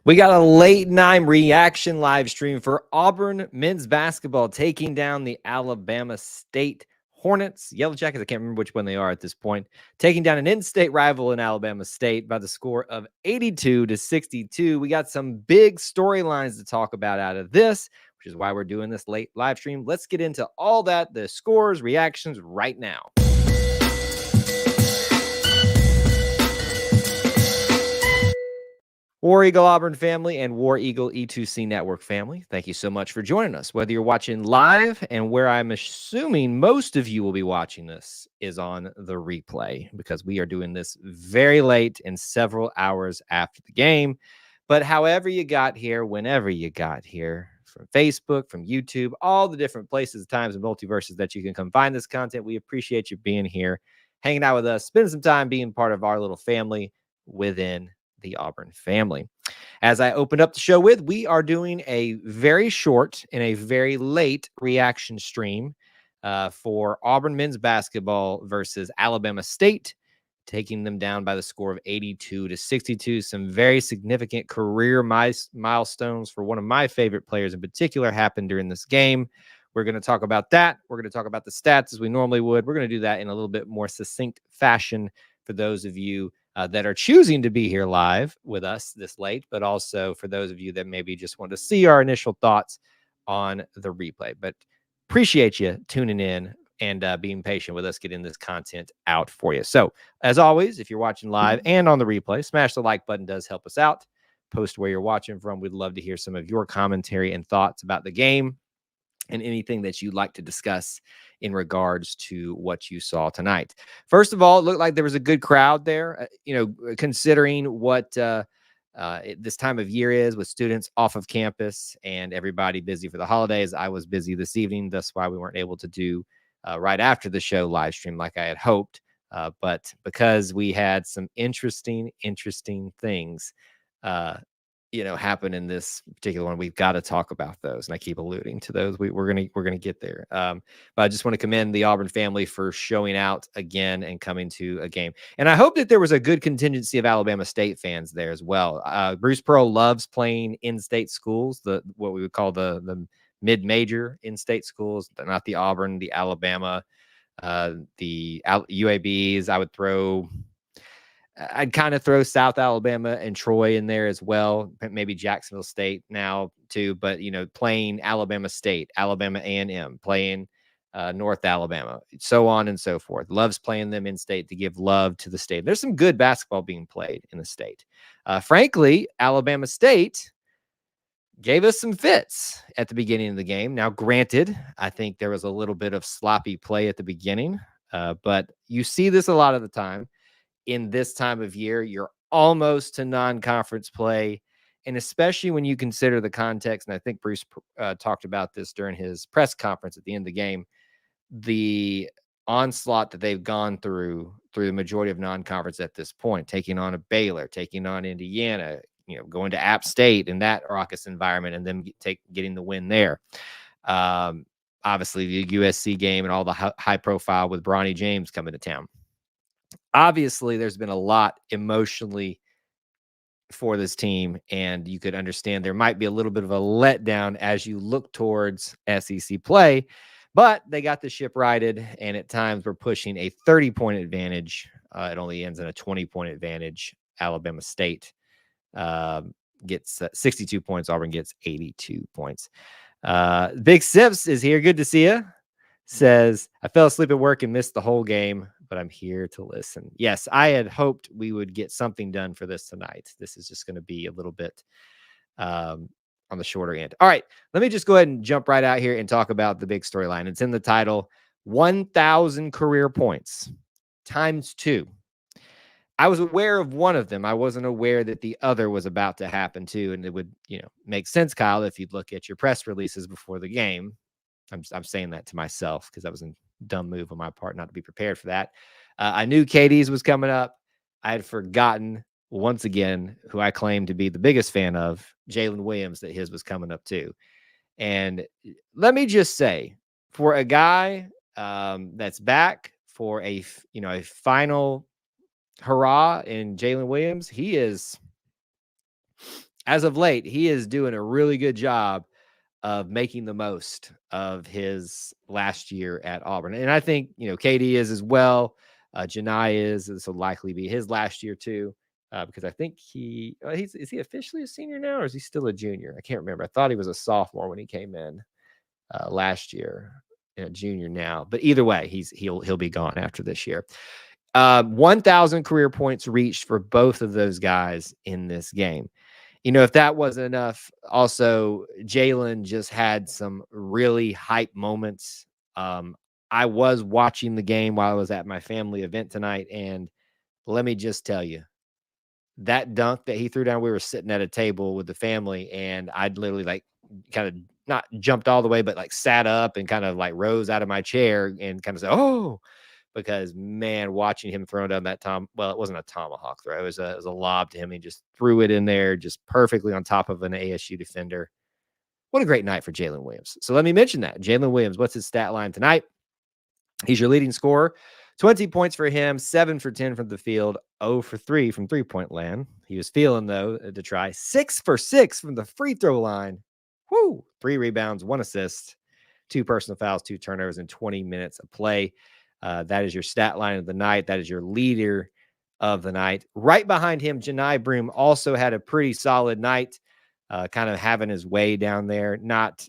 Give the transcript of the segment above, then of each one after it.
We got a late night reaction live stream for Auburn men's basketball taking down the Alabama State Hornets. Yellow Jackets, I can't remember which one they are at this point, taking down an in-state rival in Alabama State by the score of 82-62. We got some big storylines to talk about out of this, which is why we're doing this late live stream. Let's get into all that, the scores, reactions right now. War Eagle Auburn family and War Eagle E2C Network family, thank you so much for joining us. Whether you're watching live and where I'm assuming most of you will be watching this is on the replay, because we are doing this very late and several hours after the game. But however you got here, whenever you got here, from Facebook, from YouTube, all the different places, times, and multiverses that you can come find this content, we appreciate you being here, hanging out with us, spending some time being part of our little family within the Auburn family. As I opened up the show with, we are doing a very short and a very late reaction stream for Auburn men's basketball versus Alabama State, taking them down by the score of 82-62. Some very significant career milestones for one of my favorite players in particular happened during this game. We're going to talk about that. We're going to talk about the stats as we normally would. We're going to do that in a little bit more succinct fashion for those of you that are choosing to be here live with us this late, but also for those of you that maybe just want to see our initial thoughts on the replay. But appreciate you tuning in and being patient with us getting this content out for you. So as always, if you're watching live and on the replay, smash the like button, does help us out. Post where you're watching from. We'd love to hear some of your commentary and thoughts about the game and anything that you'd like to discuss in regards to what you saw tonight. First of all, it looked like there was a good crowd there, considering what this time of year is with students off of campus and everybody busy for the holidays. I was busy this evening. That's why we weren't able to do right after the show live stream like I had hoped. But because we had some interesting things happen in this particular one, we've got to talk about those, and I keep alluding to those. We're gonna get there. But I just want to commend the Auburn family for showing out again and coming to a game, and I hope that there was a good contingency of Alabama State fans there as well. Bruce Pearl loves playing in-state schools, what we would call the mid-major in-state schools, not the Auburn, the Alabama, the UABs. I'd kind of throw South Alabama and Troy in there as well, maybe Jacksonville State now too, but playing Alabama State, Alabama A&M, playing North Alabama, so on and so forth. Loves playing them in state to give love to the state. There's some good basketball being played in the state. Frankly, Alabama State gave us some fits at the beginning of the game. Now, granted, I think there was a little bit of sloppy play at the beginning, but you see this a lot of the time. In this time of year, you're almost to non-conference play, and especially when you consider the context, and I think Bruce talked about this during his press conference at the end of the game, the onslaught that they've gone through the majority of non-conference at this point, taking on a Baylor, taking on Indiana, going to App State in that raucous environment, and then getting the win there. Obviously, the USC game and all the high profile with Bronny James coming to town. Obviously, there's been a lot emotionally for this team, and you could understand there might be a little bit of a letdown as you look towards SEC play, but they got the ship righted, and at times we're pushing a 30-point advantage. It only ends in a 20-point advantage. Alabama State gets 62 points. Auburn gets 82 points. Big Sips is here. Good to see you. Says, I fell asleep at work and missed the whole game, but I'm here to listen. Yes, I had hoped we would get something done for this tonight. This is just going to be a little bit on the shorter end. All right, let me just go ahead and jump right out here and talk about the big storyline. It's in the title, 1,000 career points times 2. I was aware of one of them. I wasn't aware that the other was about to happen too, and it would make sense, Kyle, if you'd look at your press releases before the game. I'm saying that to myself because that was a dumb move on my part not to be prepared for that. I knew Katie's was coming up. I had forgotten once again who I claim to be the biggest fan of, Jalen Williams, that his was coming up too. And let me just say, for a guy that's back for a final hurrah in Jalen Williams, he is as of late, he is doing a really good job of making the most of his last year at Auburn. And I think, KD is as well. Janai is. This will likely be his last year too. Because I think is he officially a senior now, or is he still a junior? I can't remember. I thought he was a sophomore when he came in last year, junior now. But either way, he'll be gone after this year. 1,000 career points reached for both of those guys in this game. If that wasn't enough, also Jalen just had some really hype moments. I was watching the game while I was at my family event tonight, and let me just tell you, that dunk that he threw down, we were sitting at a table with the family, and I'd literally like kind of not jumped all the way, but like sat up and kind of like rose out of my chair and kind of said, "Oh," because man, watching him throw down that well, it wasn't a tomahawk throw. It was a lob to him. He just threw it in there just perfectly on top of an ASU defender. What a great night for Jalen Williams. So let me mention that. Jalen Williams, what's his stat line tonight? He's your leading scorer. 20 points for him, 7 for 10 from the field, 0 for 3 from three-point land. He was feeling, though, to try. 6 for 6 from the free throw line. Woo! 3 rebounds, 1 assist, 2 personal fouls, 2 turnovers in 20 minutes of play. That is your stat line of the night. That is your leader of the night. Right behind him, Janai Broom also had a pretty solid night, kind of having his way down there. Not,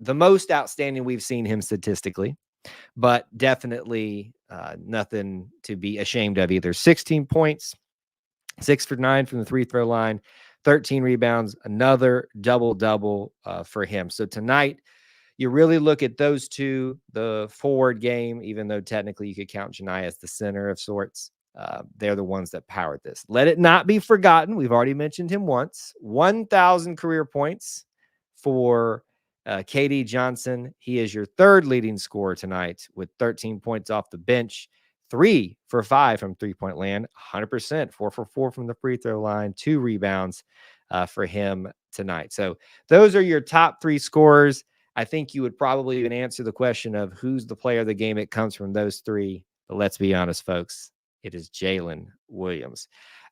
the most outstanding we've seen him statistically, but definitely nothing to be ashamed of either. 16 points, 6 for 9 from the free throw line, 13 rebounds, another double-double for him. So tonight, you really look at those two, the forward game, even though technically you could count Janai as the center of sorts. They're the ones that powered this. Let it not be forgotten. We've already mentioned him once. 1,000 career points for KD Johnson. He is your third leading scorer tonight with 13 points off the bench, 3 for 5 from three-point land, 100%, 4 for 4 from the free throw line, 2 rebounds for him tonight. So those are your top 3 scorers. I think you would probably even answer the question of who's the player of the game. It comes from those 3. But let's be honest, folks, it is Jalen Williams.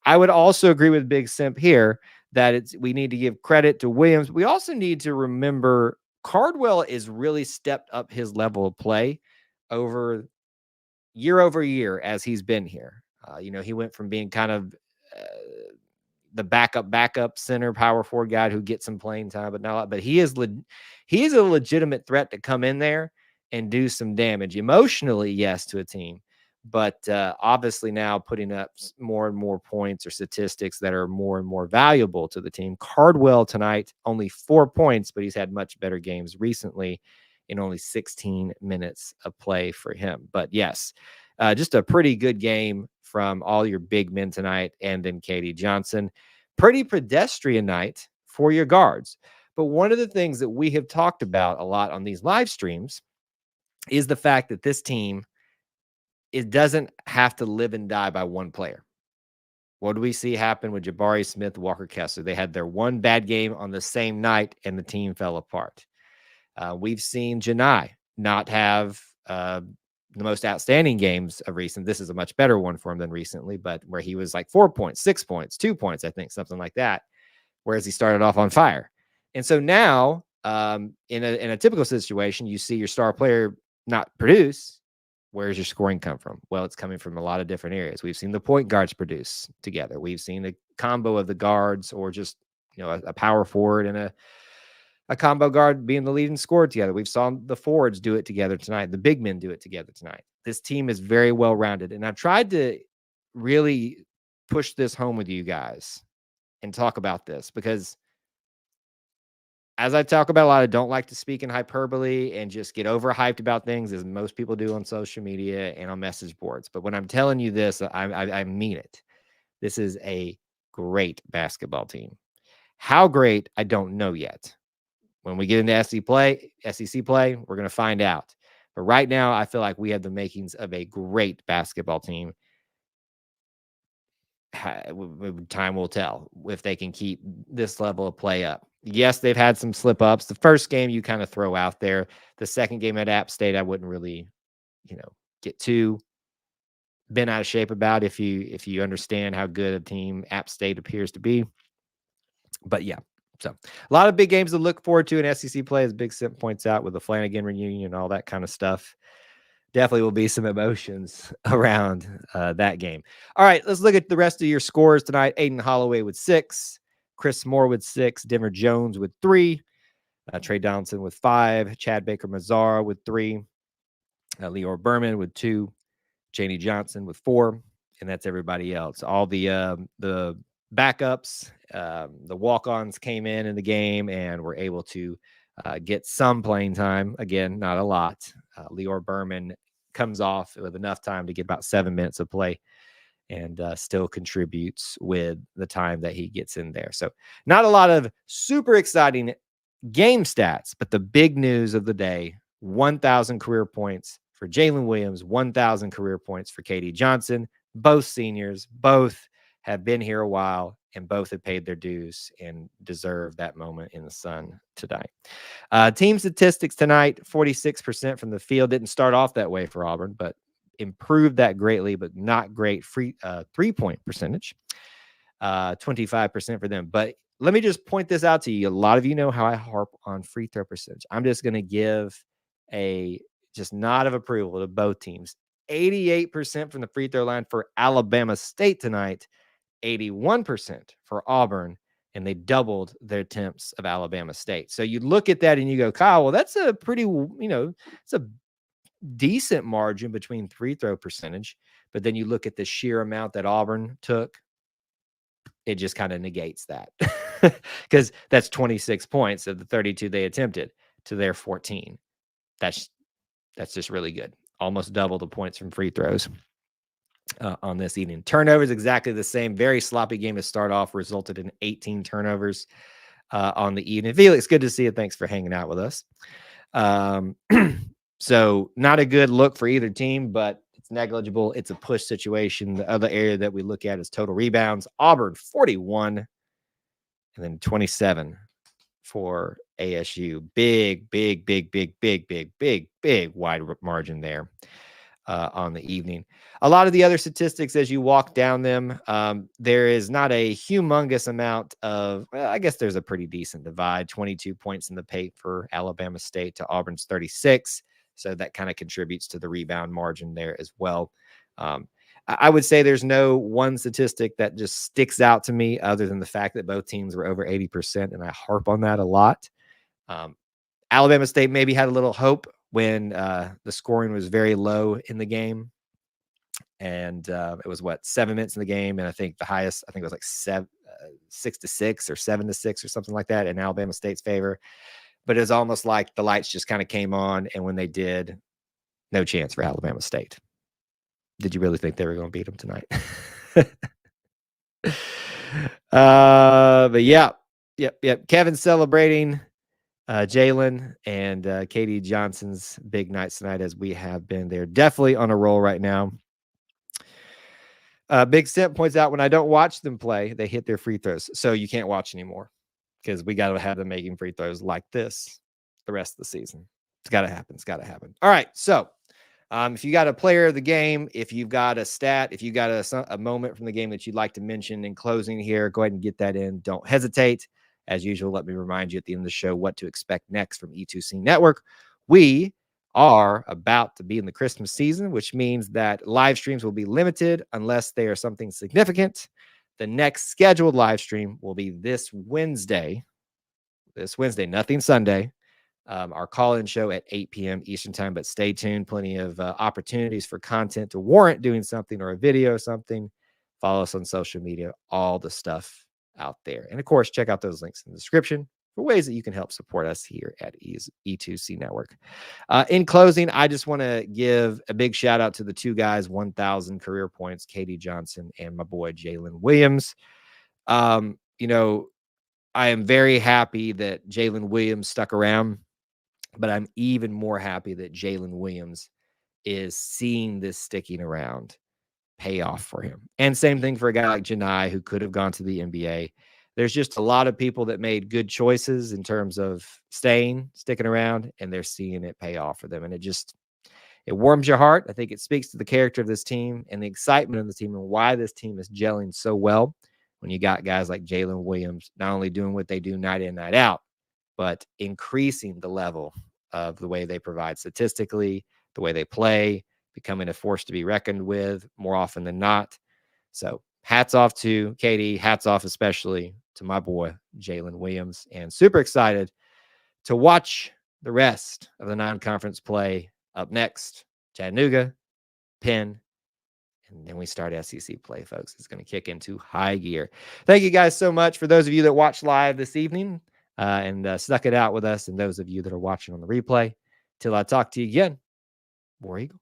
I would also agree with Big Simp here that we need to give credit to Williams. We also need to remember Cardwell is really stepped up his level of play over year as he's been here. He went from being kind of the backup center power forward guy who gets some playing time, but not a lot. But he is a legitimate threat to come in there and do some damage emotionally, yes, to a team. But obviously now putting up more and more points or statistics that are more and more valuable to the team. Cardwell tonight, only 4 points, but he's had much better games recently in only 16 minutes of play for him. But yes, just a pretty good game from all your big men tonight. And then KD Johnson, pretty pedestrian night for your guards. But one of the things that we have talked about a lot on these live streams is the fact that this team, it doesn't have to live and die by one player. What do we see happen with Jabari Smith, Walker Kessler? They had their one bad game on the same night, and the team fell apart. We've seen Janai not have the most outstanding games of recent. This is a much better one for him than recently, but where he was like 4 points, 6 points, 2 points, I think, something like that, whereas he started off on fire. And so now in a typical situation, you see your star player not produce. Where's your scoring come from? Well, it's coming from a lot of different areas. We've seen the point guards produce together. We've seen the combo of the guards, or just a power forward and a combo guard being the leading scorer together. We've saw the forwards do it together tonight. The big men do it together tonight. This team is very well rounded, and I've tried to really push this home with you guys and talk about this, because as I talk about a lot, I don't like to speak in hyperbole and just get overhyped about things, as most people do on social media and on message boards. But when I'm telling you this, I mean it. This is a great basketball team. How great, I don't know yet. When we get into SEC play, we're going to find out. But right now, I feel like we have the makings of a great basketball team. Time will tell if they can keep this level of play up. Yes, they've had some slip ups. The first game you kind of throw out there. The second game at App State, I wouldn't really, get too bent out of shape about if you understand how good a team App State appears to be. But yeah, so a lot of big games to look forward to in SEC play, as Big Simp points out, with the Flanagan reunion and all that kind of stuff. Definitely will be some emotions around that game. All right, let's look at the rest of your scores tonight. Aiden Holloway with 6, Chris Moore with 6, Denver Jones with 3, Trey Donaldson with 5, Chad Baker-Mazara with 3, Leor Berman with 2, Janie Johnson with 4, and that's everybody else. All the backups, the walk-ons came in the game and were able to get some playing time. Again, not a lot. Leor Berman comes off with enough time to get about 7 minutes of play and still contributes with the time that he gets in there. So not a lot of super exciting game stats, but the big news of the day, 1,000 career points for Jalen Williams, 1,000 career points for KD Johnson. Both seniors, both have been here a while, and both have paid their dues and deserve that moment in the sun tonight. Team statistics tonight, 46% from the field. Didn't start off that way for Auburn, but improved that greatly, but not great free three-point percentage. 25% for them. But let me just point this out to you. A lot of you know how I harp on free throw percentage. I'm just going to give a just nod of approval to both teams. 88% from the free throw line for Alabama State tonight, 81% for Auburn, and they doubled their attempts of Alabama State. So you look at that and you go, Kyle, well, that's a pretty, it's a decent margin between free throw percentage. But then you look at the sheer amount that Auburn took, it just kind of negates that because that's 26 points of the 32 they attempted to their 14. That's just really good. Almost double the points from free throws on this evening. Turnovers exactly the same. Very sloppy game to start off, resulted in 18 turnovers on the evening. Felix, good to see you. Thanks for hanging out with us. So not a good look for either team, but it's negligible. It's a push situation. The other area that we look at is total rebounds. Auburn 41 and then 27 for ASU. Big wide margin there on the evening. A lot of the other statistics as you walk down them, there is not a humongous amount of, well, I guess there's a pretty decent divide. 22 points in the paint for Alabama State to Auburn's 36. So that kind of contributes to the rebound margin there as well. I would say there's no one statistic that just sticks out to me other than the fact that both teams were over 80%, and I harp on that a lot. Alabama State maybe had a little hope when the scoring was very low in the game. And it was 7 minutes in the game. And I think the highest, I think it was like 6-6 or 7-6 or something like that in Alabama State's favor. But it was almost like the lights just kind of came on. And when they did, no chance for Alabama State. Did you really think they were going to beat them tonight? But yeah. Yep. Kevin celebrating Jalen and KD Johnson's big nights tonight, as we have been. They're definitely on a roll right now. Big Simp points out, when I don't watch them play, they hit their free throws. So you can't watch anymore because we got to have them making free throws like this the rest of the season. It's got to happen. All right. So if you got a player of the game, if you've got a stat, if you got a moment from the game that you'd like to mention in closing here, go ahead and get that in. Don't hesitate. As usual, let me remind you at the end of the show what to expect next from E2C Network. We are about to be in the Christmas season, which means that live streams will be limited unless they are something significant. The next scheduled live stream will be this Wednesday, nothing Sunday. Our call-in show at 8 p.m. Eastern time, but stay tuned. Plenty of opportunities for content to warrant doing something or a video or something. Follow us on social media, all the stuff out there. And of course, check out those links in the description for ways that you can help support us here at E2C Network. In closing, I just want to give a big shout out to the two guys, 1,000 career points, KD Johnson and my boy Jalen Williams. I am very happy that Jalen Williams stuck around, but I'm even more happy that Jalen Williams is seeing this sticking around pay off for him. And same thing for a guy like Janai, who could have gone to the NBA. There's just a lot of people that made good choices in terms of sticking around, and they're seeing it pay off for them. And it warms your heart. I think it speaks to the character of this team and the excitement of the team and why this team is gelling so well. when you got guys like Jalen Williams not only doing what they do night in, night out, but increasing the level of the way they provide statistically, the way they play, becoming a force to be reckoned with more often than not. So hats off to KD, hats off especially to my boy, Jalen Williams, and super excited to watch the rest of the non-conference play up next. Chattanooga, Penn, and then we start SEC play, folks. It's going to kick into high gear. Thank you guys so much for those of you that watched live this evening and stuck it out with us, and those of you that are watching on the replay. Till I talk to you again, War Eagle.